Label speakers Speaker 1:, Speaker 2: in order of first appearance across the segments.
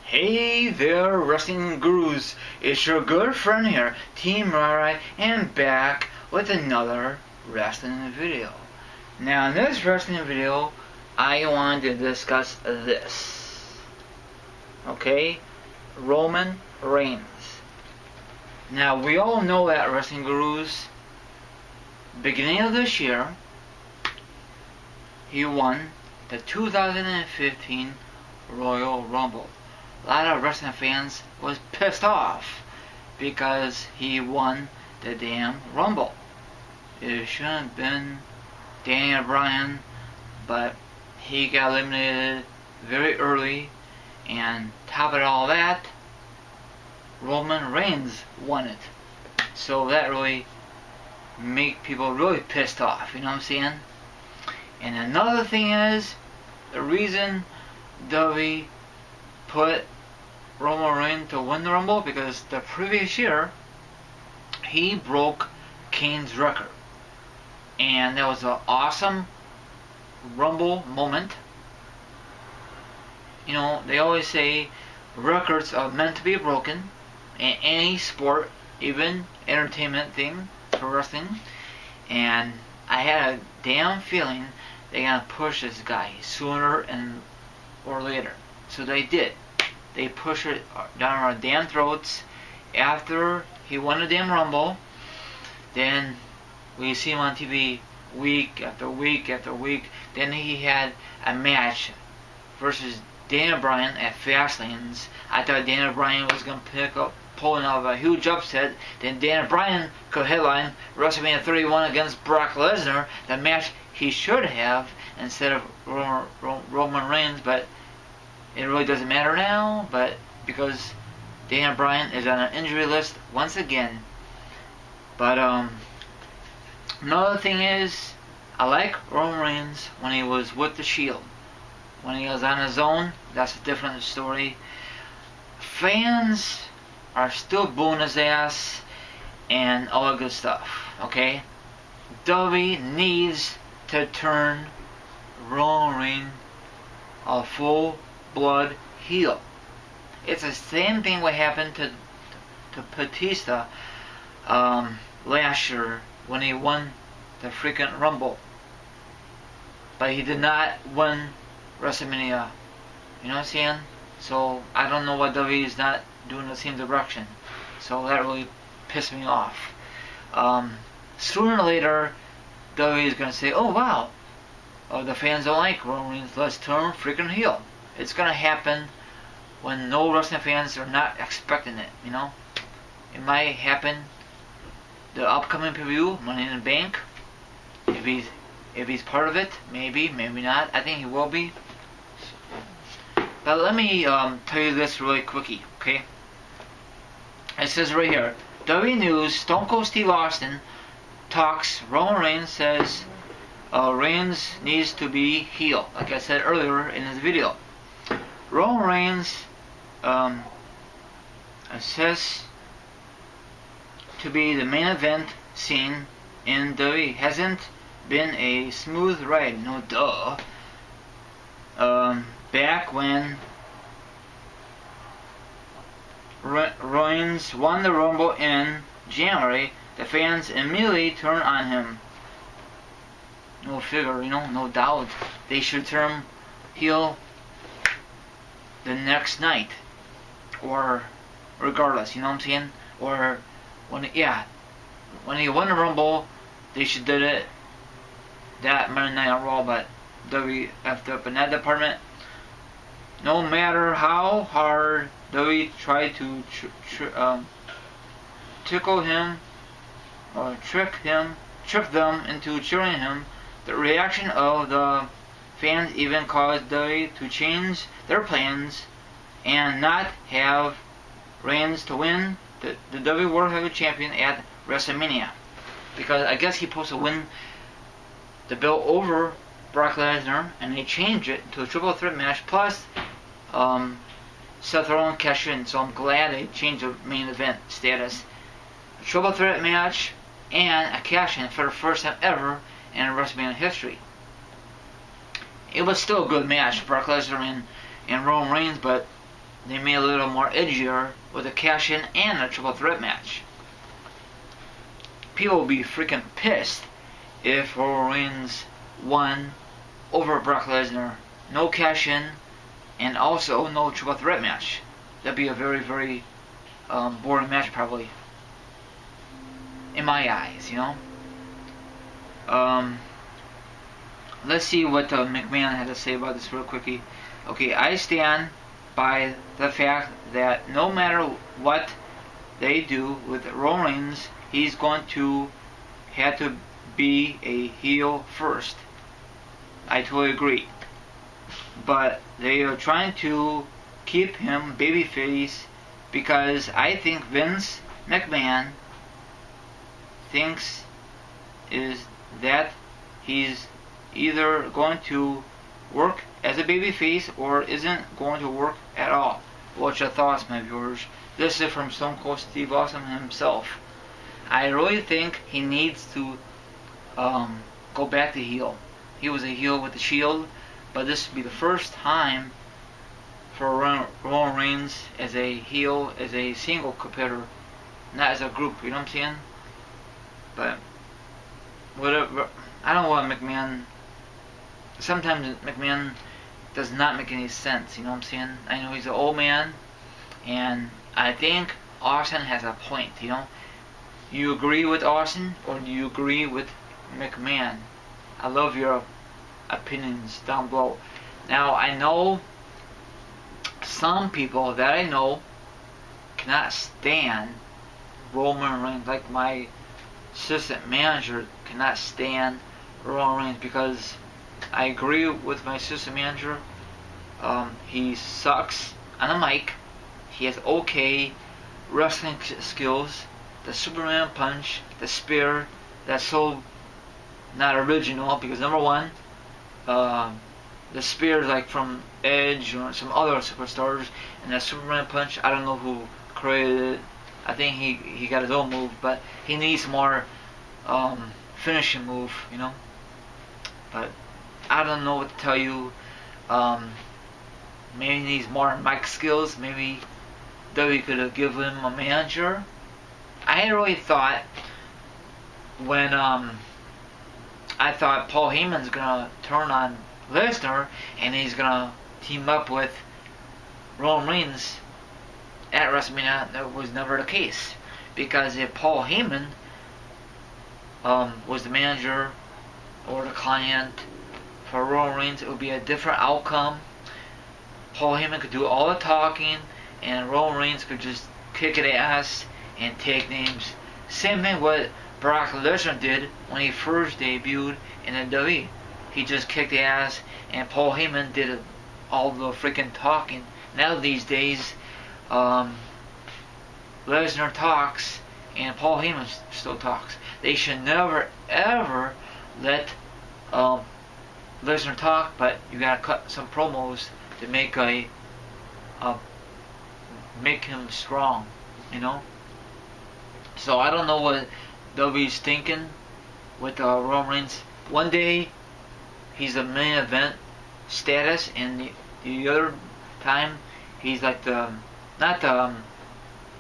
Speaker 1: Hey there, wrestling gurus. It's your good friend here, Team Rarai, and back with another wrestling video. Now, in this wrestling video, I want to discuss this. Okay? Roman Reigns. Now, we all know that, wrestling gurus, beginning of this year, he won the 2015 Royal Rumble. A lot of wrestling fans was pissed off because he won the damn Rumble. It shouldn't have been Daniel Bryan, but he got eliminated very early, and top of all that, Roman Reigns won it. So that really made people really pissed off, you know what I'm saying? And another thing is, the reason WWE put Roman Reigns to win the Rumble, because the previous year he broke Kane's record, and that was an awesome Rumble moment. You know, they always say records are meant to be broken in any sport, even entertainment thing for wrestling, and I had a damn feeling they're gonna push this guy sooner or later. So they did. They pushed it down our damn throats. After he won the damn Rumble, then we see him on TV week after week after week. Then he had a match versus Daniel Bryan at Fastlane. I thought Daniel Bryan was going to pull off a huge upset. Then Daniel Bryan could headline WrestleMania 31 against Brock Lesnar, the match he should have instead of Roman Reigns, but it really doesn't matter now, but because Daniel Bryan is on an injury list once again. But another thing is, I like Roman Reigns when he was with the Shield. When he was on his own, that's a different story. Fans are still booing his ass and all that good stuff, okay? WWE needs to turn Roman Reigns a full-blood heel. It's the same thing what happened to Batista last year when he won the freaking Rumble, but he did not win WrestleMania. You know what I'm saying? So I don't know why WWE is not doing the same direction. So that really pissed me off. Sooner or later, WWE is going to say, oh wow, the fans don't like Roman Reigns, let's turn freaking heel. It's going to happen when no wrestling fans are not expecting it, you know? It might happen the upcoming pay-per-view, Money in the Bank. If he's part of it, maybe not. I think he will be. But let me tell you this really quickie, okay? It says right here, WWE News, Stone Cold Steve Austin talks, Roman Reigns says Reigns needs to be heel, like I said earlier in this video. Roman Reigns says to be the main event scene in WWE. Hasn't been a smooth ride, no duh. Back when Reigns won the Rumble in January, the fans immediately turned on him. No figure, you know, no doubt. They should turn heel the next night, or regardless, you know what I'm saying? Or when he won the Rumble, they should did it that Monday Night Raw, but WWE effed up in that department. No matter how hard WWE tried to tickle him or trick them into cheering him, the reaction of the fans even caused WWE to change their plans and not have Reigns to win the WWE World Heavyweight Champion at WrestleMania, because I guess he's supposed to win the belt over Brock Lesnar, and they changed it to a triple threat match plus Seth Rollins cash in. So I'm glad they changed the main event status. A triple threat match and a cash in for the first time ever in WrestleMania history. It was still a good match, Brock Lesnar and Roman Reigns, but they made it a little more edgier with a cash-in and a triple threat match. People will be freaking pissed if Roman Reigns won over Brock Lesnar. No cash-in and also no triple threat match. That'd be a very, very boring match probably. In my eyes, you know. Let's see what McMahon had to say about this real quickly. Okay, I stand by the fact that no matter what they do with Roman Reigns, he's going to have to be a heel first. I totally agree. But they are trying to keep him babyface because I think Vince McMahon thinks is that he's either going to work as a babyface or isn't going to work at all. What's your thoughts, my viewers? This is from Stone Cold Steve Austin himself. I really think he needs to go back to heel. He was a heel with the Shield, but this would be the first time for Roman Reigns as a heel, as a single competitor, not as a group. You know what I'm saying? But whatever. I don't know what McMahon. Sometimes McMahon does not make any sense. You know what I'm saying? I know he's an old man, and I think Austin has a point. You know, you agree with Austin or do you agree with McMahon? I love your opinions down below. Now I know some people that I know cannot stand Roman Reigns, like my assistant manager cannot stand Roman Reigns because I agree with my assistant manager. He sucks on the mic. He has okay wrestling skills. The Superman punch, the spear, that's so not original because number one, the spear is like from Edge or some other superstars, and that Superman punch, I don't know who created it. I think he got his own move, but he needs more finishing move, you know. But I don't know what to tell you. Maybe he needs more mic skills. Maybe W could have given him a manager. I really thought when I thought Paul Heyman's gonna turn on Lesnar and he's gonna team up with Roman Reigns at WrestleMania. That was never the case, because if Paul Heyman was the manager or the client for Roman Reigns, it would be a different outcome. Paul Heyman could do all the talking and Roman Reigns could just kick it ass and take names. Same thing what Brock Lesnar did when he first debuted in the WWE. He just kicked the ass and Paul Heyman did all the freaking talking. Now these days, Lesnar talks and Paul Heyman still talks. They should never ever let Lesnar talk, but you gotta cut some promos to make make him strong, you know. So I don't know what WWE's thinking with Roman Reigns. One day he's a main event status, and the other time he's like the not the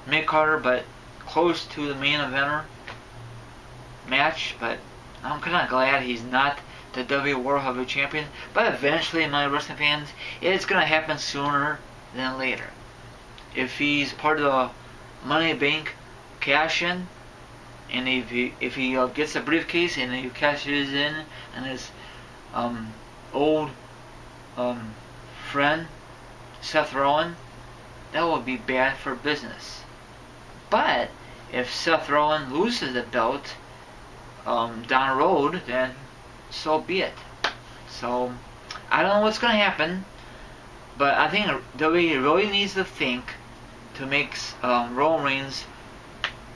Speaker 1: mid-carder, but close to the main eventer match. But I'm kind of glad he's not the WWE World Heavyweight Champion. But eventually, my wrestling fans, it's gonna happen sooner than later. If he's part of the Money in the Bank cash-in, and if he gets a briefcase and he cashes in and his old friend Seth Rollins, that would be bad for business. But if Seth Rollins loses the belt down the road, then so be it. So I don't know what's going to happen, but I think WWE really needs to think to make Roman Reigns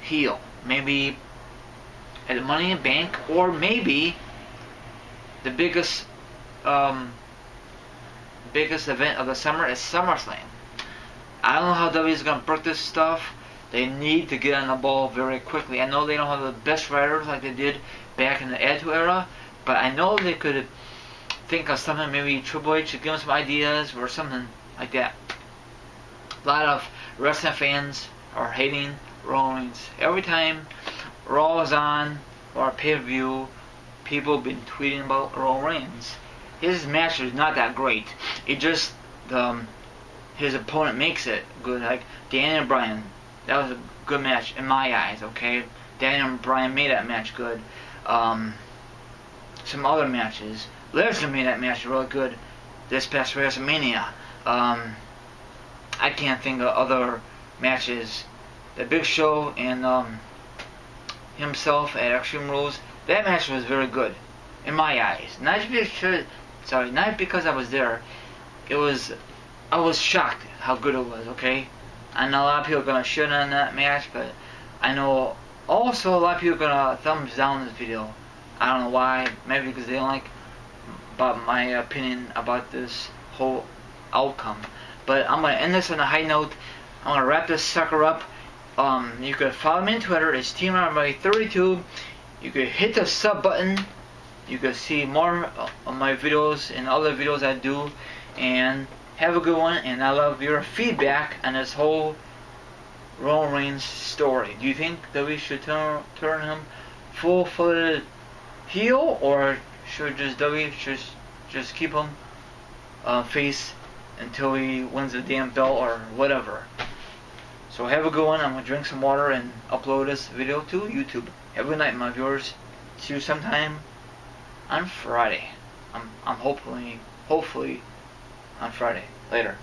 Speaker 1: heel. Maybe at Money in the Bank, or maybe the biggest event of the summer is SummerSlam. I don't know how WWE is going to work this stuff. They need to get on the ball very quickly. I know they don't have the best writers like they did back in the Attitude Era, but I know they could think of something. Maybe Triple H should give them some ideas or something like that. A lot of wrestling fans are hating Roman Reigns. Every time Raw is on or pay-per-view, people have been tweeting about Roman Reigns. His match is not that great. It just his opponent makes it good. Like Daniel Bryan, that was a good match in my eyes. Okay, Daniel Bryan made that match good. Some other matches, Lesnar made that match really good this past WrestleMania. I can't think of other matches. The Big Show and himself at Extreme Rules, that match was very good in my eyes. Not because I was there. I was shocked how good it was. Okay, I know a lot of people are gonna shit on that match, but I know also a lot of people are gonna thumbs down this video. I don't know why. Maybe because they don't like about my opinion about this whole outcome. But I'm gonna end this on a high note. I'm gonna wrap this sucker up. You can follow me on Twitter. It's TeamRambo32. You can hit the sub button. You can see more of my videos and other videos I do. And have a good one. And I love your feedback on this whole Roman Reigns story. Do you think that we should turn him full-footed heel, or should WWE just keep him face until he wins the damn belt or whatever? So have a good one. I'm gonna drink some water and upload this video to YouTube. Have a good night, my viewers. See you sometime on Friday. I'm hopefully on Friday. Later.